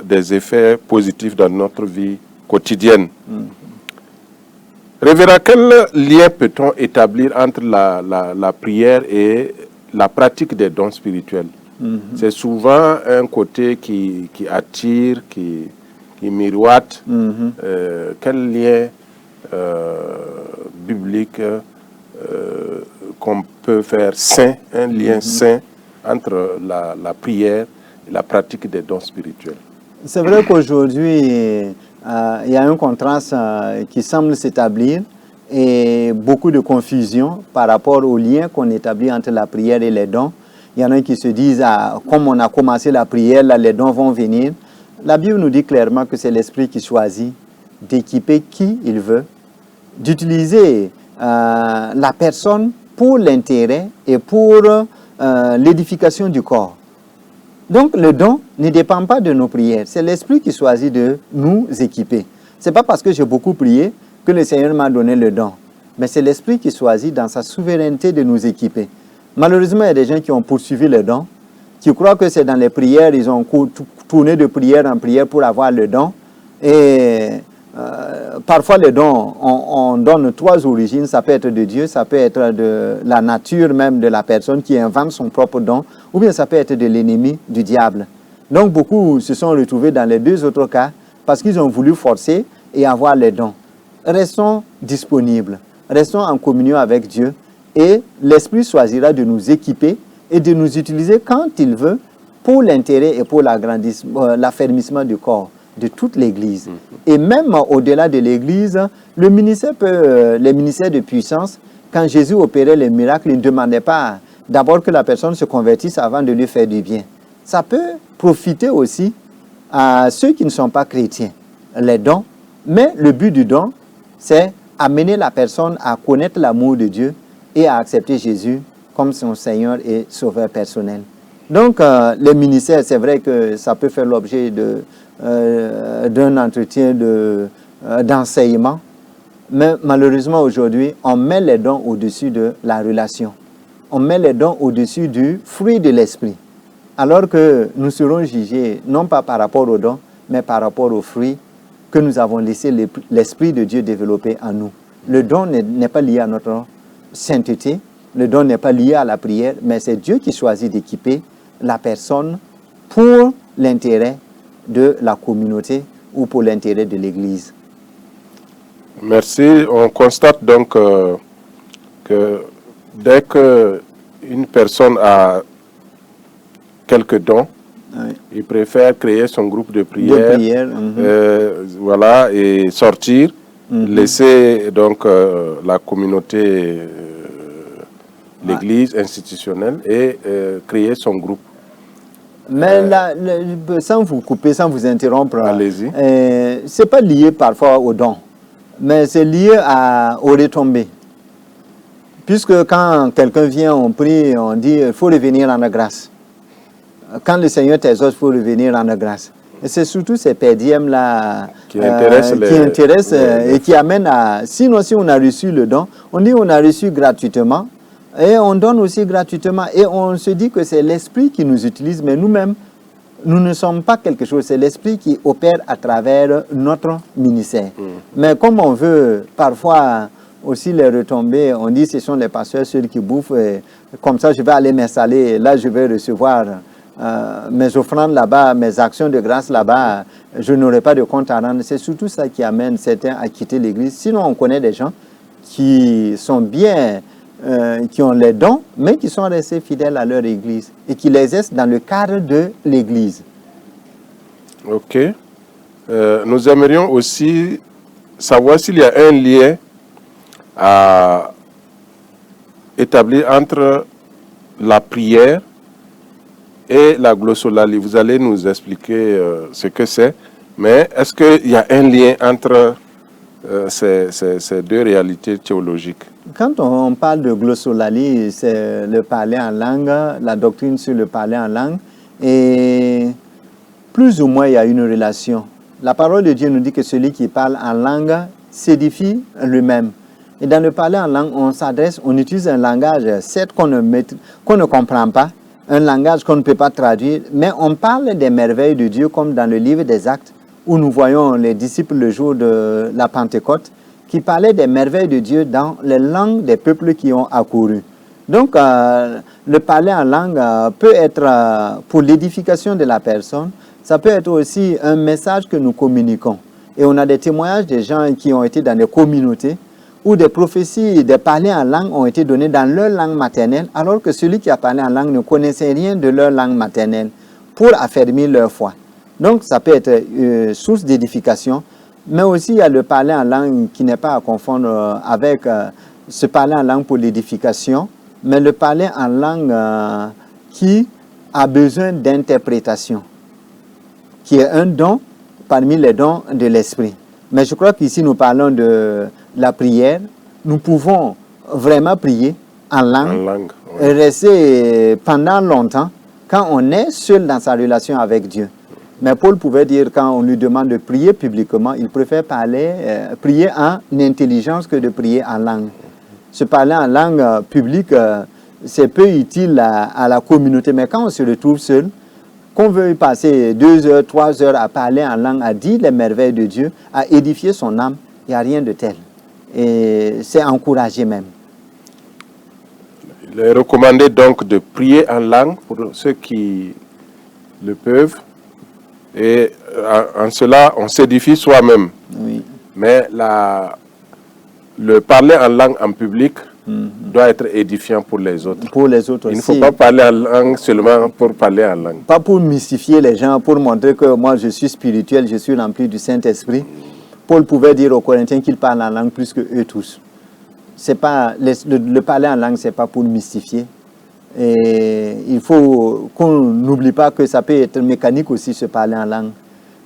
des effets positifs dans notre vie quotidienne. Révérend, quel lien peut-on établir entre la prière et la pratique des dons spirituels? C'est souvent un côté qui attire, qui miroite. Quel lien biblique qu'on peut faire sain, un lien sain entre la prière et la pratique des dons spirituels? C'est vrai qu'aujourd'hui, il y a un contraste qui semble s'établir et beaucoup de confusion par rapport au lien qu'on établit entre la prière et les dons. Il y en a qui se disent, comme on a commencé la prière, là, les dons vont venir. La Bible nous dit clairement que c'est l'Esprit qui choisit d'équiper qui il veut, d'utiliser la personne pour l'intérêt et pour l'édification du corps. Donc le don ne dépend pas de nos prières. C'est l'Esprit qui choisit de nous équiper. Ce n'est pas parce que j'ai beaucoup prié que le Seigneur m'a donné le don. Mais c'est l'Esprit qui choisit dans sa souveraineté de nous équiper. Malheureusement, il y a des gens qui ont poursuivi le don, qui croient que c'est dans les prières, ils ont tourné de prière en prière pour avoir le don. Et parfois, les dons, on donne 3 origines. Ça peut être de Dieu, ça peut être de la nature même de la personne qui invente son propre don, ou bien ça peut être de l'ennemi, du diable. Donc, beaucoup se sont retrouvés dans les 2 autres cas parce qu'ils ont voulu forcer et avoir les dons. Restons disponibles, restons en communion avec Dieu et l'Esprit choisira de nous équiper et de nous utiliser quand il veut pour l'intérêt et pour l'affermissement du corps de toute l'Église. Et même au-delà de l'Église, les ministères de puissance, quand Jésus opérait les miracles, il ne demandait pas d'abord que la personne se convertisse avant de lui faire du bien. Ça peut profiter aussi à ceux qui ne sont pas chrétiens, les dons. Mais le but du don, c'est amener la personne à connaître l'amour de Dieu et à accepter Jésus comme son Seigneur et Sauveur personnel. Donc, les ministères, c'est vrai que ça peut faire l'objet d'un entretien d'enseignement. Mais malheureusement, aujourd'hui, on met les dons au-dessus de la relation. On met les dons au-dessus du fruit de l'esprit. Alors que nous serons jugés, non pas par rapport aux dons, mais par rapport aux fruits que nous avons laissé l'Esprit de Dieu développer en nous. Le don n'est pas lié à notre sainteté, le don n'est pas lié à la prière, mais c'est Dieu qui choisit d'équiper la personne pour l'intérêt de la communauté ou pour l'intérêt de l'Église. Merci. On constate donc que dès qu'une personne a quelques dons, oui, il préfère créer son groupe de prière, voilà, et sortir, laisser donc la communauté, l'Église institutionnelle et créer son groupe. Mais sans vous couper, sans vous interrompre, allez-y. Ce n'est pas lié parfois aux dons, mais c'est lié aux retombées. Puisque quand quelqu'un vient, on prie, on dit il faut revenir en grâce. Quand le Seigneur t'exauce, il faut revenir en grâce. Et c'est surtout ces pédièmes-là qui intéressent et qui amènent à... Sinon, si on a reçu le don, on dit on a reçu gratuitement et on donne aussi gratuitement. Et on se dit que c'est l'Esprit qui nous utilise, mais nous-mêmes, nous ne sommes pas quelque chose. C'est l'Esprit qui opère à travers notre ministère. Mais comme on veut parfois aussi les retomber, on dit ce sont les pasteurs ceux qui bouffent. Et comme ça, je vais aller m'installer, là je vais recevoir... mes offrandes là-bas, mes actions de grâce là-bas, je n'aurai pas de compte à rendre. C'est surtout ça qui amène certains à quitter l'Église. Sinon, on connaît des gens qui sont bien, qui ont les dons, mais qui sont restés fidèles à leur Église et qui l'exercent dans le cadre de l'Église. Ok. Nous aimerions aussi savoir s'il y a un lien à établir entre la prière et la glossolalie. Vous allez nous expliquer ce que c'est, mais est-ce qu'il y a un lien entre ces deux réalités théologiques? Quand on parle de glossolalie, c'est le parler en langue, la doctrine sur le parler en langue, et plus ou moins il y a une relation. La parole de Dieu nous dit que celui qui parle en langue s'édifie lui-même. Et dans le parler en langue, on utilise un langage, certes qu'on ne comprend pas, un langage qu'on ne peut pas traduire, mais on parle des merveilles de Dieu comme dans le livre des Actes, où nous voyons les disciples le jour de la Pentecôte, qui parlaient des merveilles de Dieu dans les langues des peuples qui ont accouru. Donc, le parler en langue peut être pour l'édification de la personne, ça peut être aussi un message que nous communiquons. Et on a des témoignages des gens qui ont été dans des communautés où des prophéties, des parler en langue ont été données dans leur langue maternelle, alors que celui qui a parlé en langue ne connaissait rien de leur langue maternelle pour affermir leur foi. Donc, ça peut être source d'édification, mais aussi il y a le parler en langue qui n'est pas à confondre avec ce parler en langue pour l'édification, mais le parler en langue qui a besoin d'interprétation, qui est un don parmi les dons de l'esprit. Mais je crois qu'ici nous parlons de la prière. Nous pouvons vraiment prier en langue, et rester pendant longtemps quand on est seul dans sa relation avec Dieu. Mais Paul pouvait dire, quand on lui demande de prier publiquement, il préfère prier en intelligence que de prier en langue. Se parler en langue publique, c'est peu utile à la communauté, mais quand on se retrouve seul, qu'on veuille passer 2 heures, 3 heures à parler en langue, à dire les merveilles de Dieu, à édifier son âme, il n'y a rien de tel. Et c'est encouragé même. Il est recommandé donc de prier en langue pour ceux qui le peuvent. Et en cela, on s'édifie soi-même. Oui. Mais le parler en langue en public doit être édifiant pour les autres. Pour les autres aussi. Il ne faut pas parler en langue seulement pour parler en langue. Pas pour mystifier les gens, pour montrer que moi je suis spirituel, je suis rempli du Saint-Esprit. Paul pouvait dire aux Corinthiens qu'il parle en langue plus que eux tous. C'est pas, le parler en langue, ce n'est pas pour mystifier. Et il faut qu'on n'oublie pas que ça peut être mécanique aussi, se parler en langue.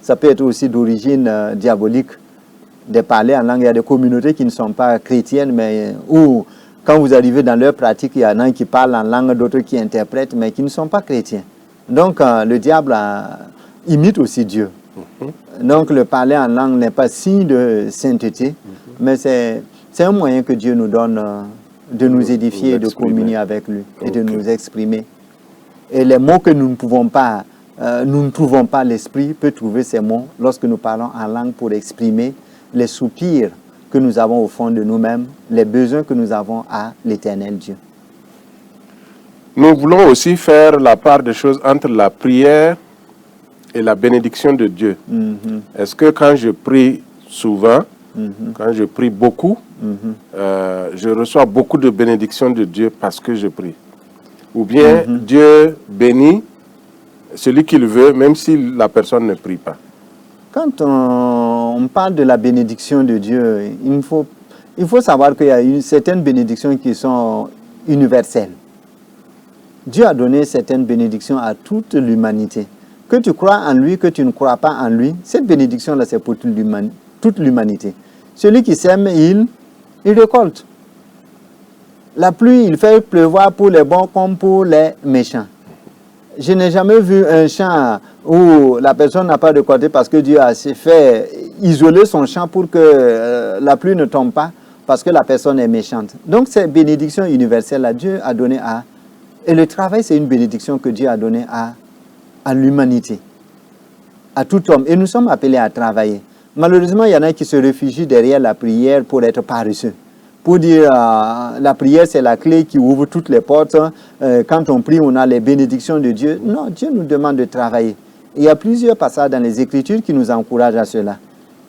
Ça peut être aussi d'origine diabolique, de parler en langue. Il y a des communautés qui ne sont pas chrétiennes, mais où, quand vous arrivez dans leur pratique, il y en a qui parlent en langue, d'autres qui interprètent, mais qui ne sont pas chrétiens. Donc, le diable imite aussi Dieu. Donc, le parler en langue n'est pas signe de sainteté, mais c'est un moyen que Dieu nous donne de nous édifier, de communier avec lui et de nous exprimer. Et les mots que nous ne pouvons pas, nous ne trouvons pas, l'esprit peut trouver ces mots lorsque nous parlons en langue pour exprimer les soupirs que nous avons au fond de nous-mêmes, les besoins que nous avons à l'Éternel Dieu. Nous voulons aussi faire la part des choses entre la prière et la bénédiction de Dieu. Est-ce que quand je prie souvent, quand je prie beaucoup, je reçois beaucoup de bénédictions de Dieu parce que je prie? Ou bien Dieu bénit celui qu'il veut, même si la personne ne prie pas? Quand on parle de la bénédiction de Dieu, il faut savoir qu'il y a certaines bénédictions qui sont universelles. Dieu a donné certaines bénédictions à toute l'humanité. Que tu crois en lui, que tu ne crois pas en lui, cette bénédiction-là, c'est pour toute l'humanité. Celui qui sème, il récolte. La pluie, il fait pleuvoir pour les bons comme pour les méchants. Je n'ai jamais vu un champ où la personne n'a pas récolté parce que Dieu a fait isoler son champ pour que la pluie ne tombe pas parce que la personne est méchante. Donc, cette bénédiction universelle, Dieu a donné à... Et le travail, c'est une bénédiction que Dieu a donnée à l'humanité, à tout homme. Et nous sommes appelés à travailler. Malheureusement, il y en a qui se réfugient derrière la prière pour être paresseux. Pour dire la prière, c'est la clé qui ouvre toutes les portes. Quand on prie, on a les bénédictions de Dieu. Non, Dieu nous demande de travailler. Et il y a plusieurs passages dans les Écritures qui nous encouragent à cela.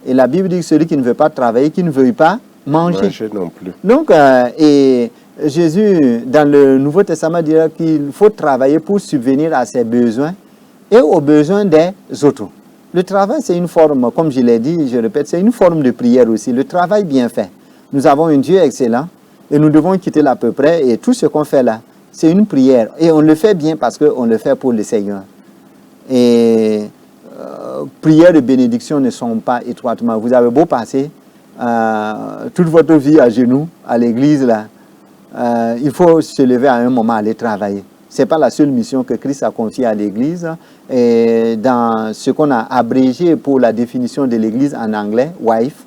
Et la Bible dit que celui qui ne veut pas travailler, qui ne veut pas manger. Manger non plus. Donc, et Jésus, dans le Nouveau Testament, dira qu'il faut travailler pour subvenir à ses besoins et aux besoins des autres. Le travail, c'est une forme, comme je l'ai dit, je répète, c'est une forme de prière aussi. Le travail bien fait. Nous avons un Dieu excellent et nous devons quitter l'à peu près. Et tout ce qu'on fait là, c'est une prière. Et on le fait bien parce qu'on le fait pour le Seigneur. Et prières de bénédiction ne sont pas étroitement. Vous avez beau passer toute votre vie à genoux, à l'église là, il faut se lever à un moment, aller travailler. Ce n'est pas la seule mission que Christ a confiée à l'Église. Et dans ce qu'on a abrégé pour la définition de l'Église en anglais, wife,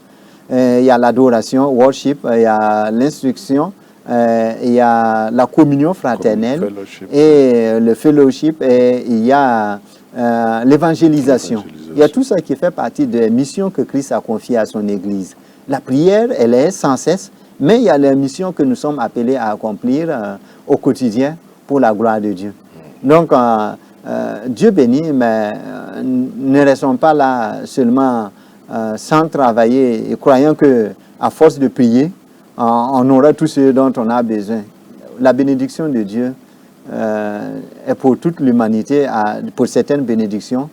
il y a l'adoration, worship, il y a l'instruction, il y a la communion fraternelle, et le fellowship, et il y a l'évangélisation. Il y a tout ça qui fait partie des missions que Christ a confiées à son Église. La prière, elle est sans cesse, Mais il y a les missions que nous sommes appelés à accomplir au quotidien pour la gloire de Dieu. Donc, Dieu bénit, mais ne restons pas là seulement sans travailler et croyant qu'à force de prier, on aura tout ce dont on a besoin. La bénédiction de Dieu est pour toute l'humanité, pour certaines bénédictions,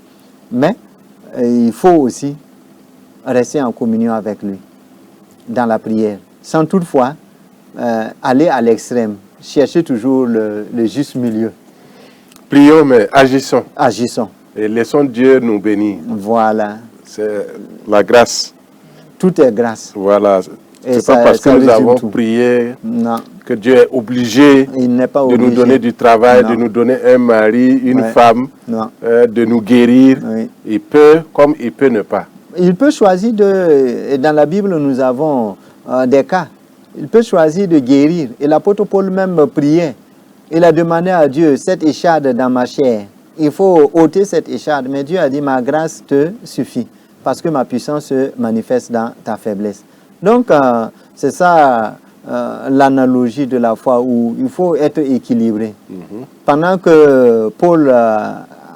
mais il faut aussi rester en communion avec lui, dans la prière, sans toutefois aller à l'extrême, chercher toujours le juste milieu. Prions, mais agissons. Agissons. Et laissons Dieu nous bénir. Voilà. C'est la grâce. Tout est grâce. Voilà. C'est pas parce que nous avons prié que Dieu est obligé de nous donner du travail, de nous donner un mari, une femme, de nous guérir. Oui. Il peut, comme il peut ne pas. Il peut choisir et dans la Bible, nous avons des cas. Il peut choisir de guérir. Et l'apôtre Paul même priait. Il a demandé à Dieu, cette écharde dans ma chair, il faut ôter cette écharde. Mais Dieu a dit, ma grâce te suffit, parce que ma puissance se manifeste dans ta faiblesse. Donc, c'est ça l'analogie de la foi, où il faut être équilibré. Pendant que Paul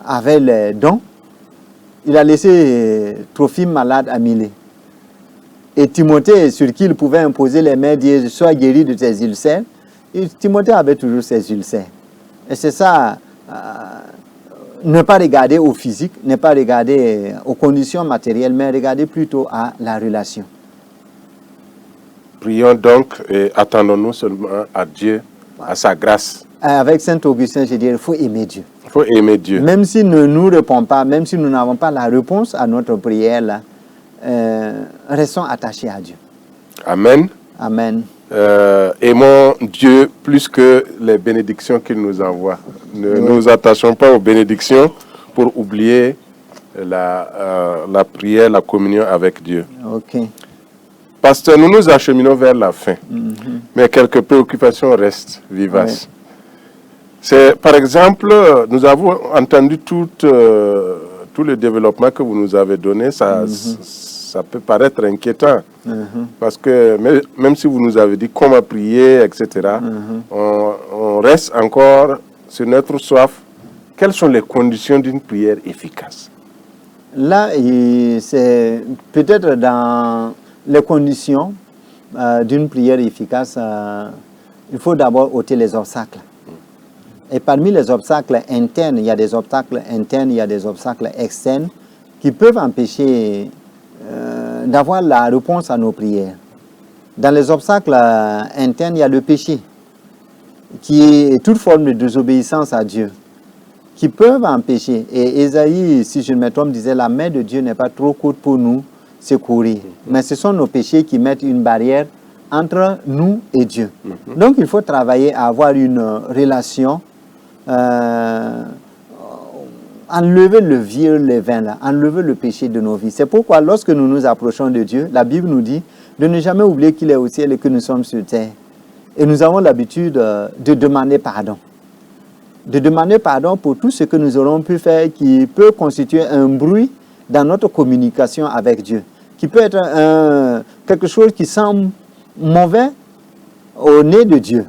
avait les dons, il a laissé Trophime malade à Milet. Et Timothée, sur qui il pouvait imposer les mains, dire, sois guéri de tes ulcères. Et Timothée avait toujours ses ulcères. Et c'est ça, ne pas regarder au physique, ne pas regarder aux conditions matérielles, mais regarder plutôt à la relation. Prions donc et attendons-nous seulement à Dieu, à sa grâce. Avec Saint Augustin, je dirais, il faut aimer Dieu. Il faut aimer Dieu. Même s'il ne nous répond pas, même si nous n'avons pas la réponse à notre prière, là, restons attachés à Dieu. Amen. Amen. Aimons Dieu plus que les bénédictions qu'il nous envoie. Ne nous attachons pas aux bénédictions pour oublier la prière, la communion avec Dieu. Ok. Pasteur, nous nous acheminons vers la fin, mais quelques préoccupations restent vivaces. C'est, par exemple, nous avons entendu tout le développement que vous nous avez donné. Ça peut paraître inquiétant, parce que même si vous nous avez dit comment prier, etc., on reste encore sur notre soif. Quelles sont les conditions d'une prière efficace? Là, c'est peut-être dans les conditions d'une prière efficace, il faut d'abord ôter les obstacles. Et parmi les obstacles internes, il y a des obstacles internes, il y a des obstacles externes qui peuvent empêcher d'avoir la réponse à nos prières. Dans les obstacles internes, il y a le péché, qui est toute forme de désobéissance à Dieu, qui peuvent empêcher. Et Ésaïe, si je ne me trompe, disait, la main de Dieu n'est pas trop courte pour nous secourir. Mais ce sont nos péchés qui mettent une barrière entre nous et Dieu. Donc il faut travailler à avoir une relation, enlever le vieux levain, là, enlever le péché de nos vies. C'est pourquoi lorsque nous nous approchons de Dieu, la Bible nous dit de ne jamais oublier qu'il est au ciel et que nous sommes sur terre. Et nous avons l'habitude de demander pardon. De demander pardon pour tout ce que nous aurons pu faire qui peut constituer un bruit dans notre communication avec Dieu, qui peut être quelque chose qui semble mauvais au nez de Dieu.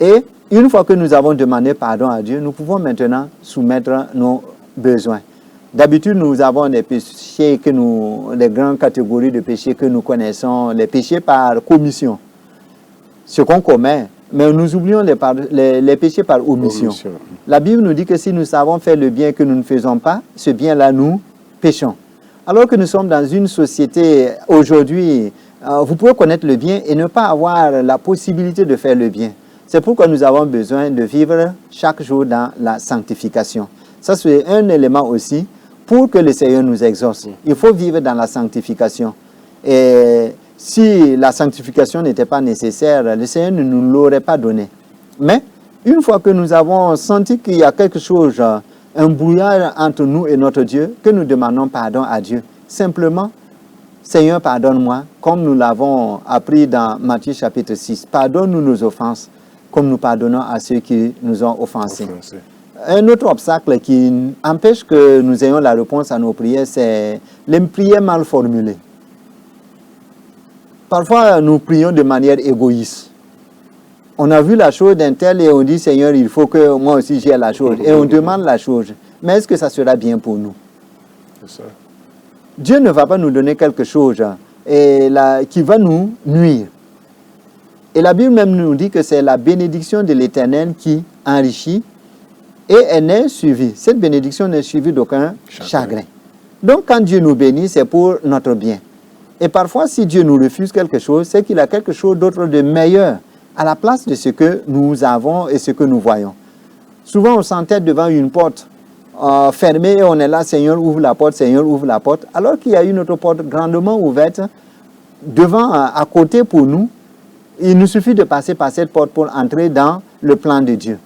Et une fois que nous avons demandé pardon à Dieu, nous pouvons maintenant soumettre nos besoins. D'habitude, nous avons des péchés les grandes catégories de péchés que nous connaissons, les péchés par commission, ce qu'on commet, mais nous oublions les péchés par omission. La Bible nous dit que si nous savons faire le bien que nous ne faisons pas, ce bien-là, nous péchons. Alors que nous sommes dans une société aujourd'hui, vous pouvez connaître le bien et ne pas avoir la possibilité de faire le bien. C'est pourquoi nous avons besoin de vivre chaque jour dans la sanctification. Ça, c'est un élément aussi pour que le Seigneur nous exauce. Il faut vivre dans la sanctification. Et si la sanctification n'était pas nécessaire, le Seigneur ne nous l'aurait pas donné. Mais une fois que nous avons senti qu'il y a quelque chose, un brouillard entre nous et notre Dieu, que nous demandons pardon à Dieu, simplement, Seigneur, pardonne-moi, comme nous l'avons appris dans Matthieu chapitre 6. Pardonne-nous nos offenses, comme nous pardonnons à ceux qui nous ont offensés. Un autre obstacle qui empêche que nous ayons la réponse à nos prières, c'est les prières mal formulées. parfois nous prions de manière égoïste. On a vu la chose d'un tel et on dit, Seigneur, il faut que moi aussi j'aie la chose. Et on demande la chose. Mais est-ce que ça sera bien pour nous? C'est ça. Dieu ne va pas nous donner quelque chose qui va nous nuire. Et la Bible même nous dit que c'est la bénédiction de l'Éternel qui enrichit et elle n'est suivie. Cette bénédiction n'est suivie d'aucun chagrin. Donc quand Dieu nous bénit, c'est pour notre bien. Et parfois, si Dieu nous refuse quelque chose, c'est qu'il a quelque chose d'autre de meilleur à la place de ce que nous avons et ce que nous voyons. Souvent, on s'entête devant une porte fermée et on est là, Seigneur, ouvre la porte, Seigneur, ouvre la porte, alors qu'il y a une autre porte grandement ouverte devant, à côté pour nous. Il nous suffit de passer par cette porte pour entrer dans le plan de Dieu.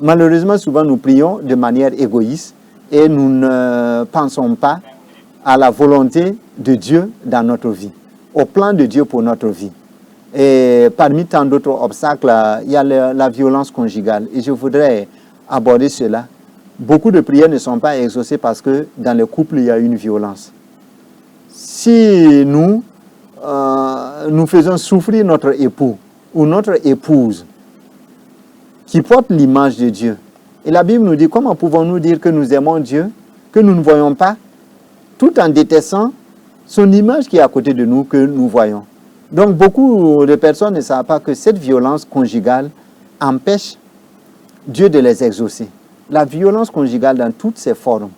Malheureusement, souvent, nous prions de manière égoïste et nous ne pensons pas à la volonté de Dieu dans notre vie, au plan de Dieu pour notre vie. Et parmi tant d'autres obstacles, il y a la violence conjugale. Et je voudrais aborder cela. Beaucoup de prières ne sont pas exaucées parce que dans le couple, il y a une violence. Si nous faisons souffrir notre époux ou notre épouse qui porte l'image de Dieu, et la Bible nous dit, comment pouvons-nous dire que nous aimons Dieu, que nous ne voyons pas, tout en détestant son image qui est à côté de nous, que nous voyons. Donc beaucoup de personnes ne savent pas que cette violence conjugale empêche Dieu de les exaucer. La violence conjugale dans toutes ses formes,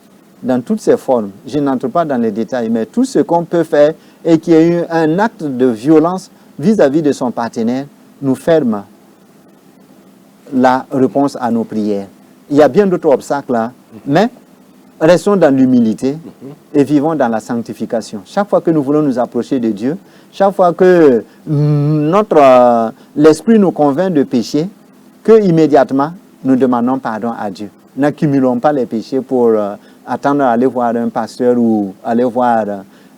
je n'entre pas dans les détails, mais tout ce qu'on peut faire et qui est un acte de violence vis-à-vis de son partenaire, nous ferme la réponse à nos prières. Il y a bien d'autres obstacles là, mais restons dans l'humilité et vivons dans la sanctification. Chaque fois que nous voulons nous approcher de Dieu, chaque fois que l'esprit nous convainc de pécher, que immédiatement nous demandons pardon à Dieu. N'accumulons pas les péchés pour attendre à aller voir un pasteur ou aller voir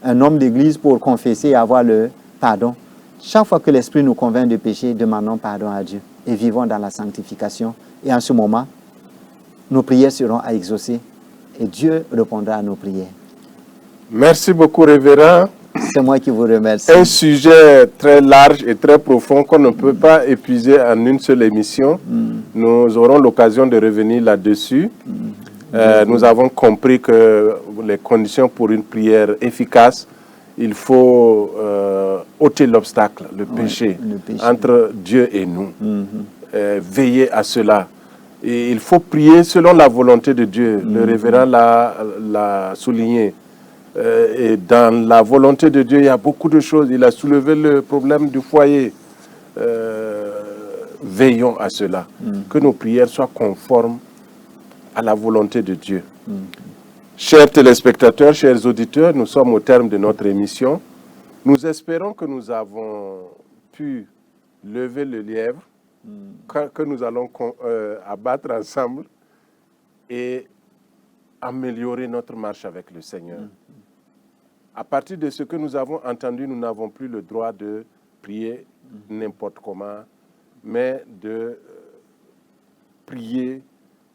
un homme d'église pour confesser et avoir le pardon. Chaque fois que l'esprit nous convainc de pécher, demandons pardon à Dieu et vivons dans la sanctification. Et en ce moment, nos prières seront exaucées et Dieu répondra à nos prières. Merci beaucoup, révérend. C'est moi qui vous remercie. Un sujet très large et très profond qu'on ne peut pas épuiser en une seule émission. Nous aurons l'occasion de revenir là-dessus. Nous avons compris que les conditions pour une prière efficace, il faut ôter l'obstacle, le péché, entre Dieu et nous. Veiller à cela. Et il faut prier selon la volonté de Dieu. Le révérend l'a souligné. Et dans la volonté de Dieu, il y a beaucoup de choses. Il a soulevé le problème du foyer. Veillons à cela. Que nos prières soient conformes à la volonté de Dieu. Chers téléspectateurs, chers auditeurs, nous sommes au terme de notre émission. Nous espérons que nous avons pu lever le lièvre, que nous allons abattre ensemble et améliorer notre marche avec le Seigneur. À partir de ce que nous avons entendu, nous n'avons plus le droit de prier n'importe comment, mais de prier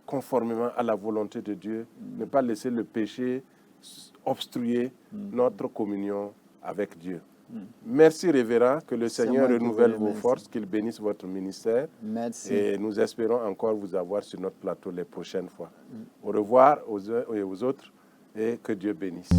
conformément à la volonté de Dieu, ne pas laisser le péché obstruer notre communion avec Dieu. Merci, révérend, que le Seigneur renouvelle vos forces, qu'il bénisse votre ministère. Merci. Et nous espérons encore vous avoir sur notre plateau les prochaines fois. Au revoir aux uns et aux autres et que Dieu bénisse.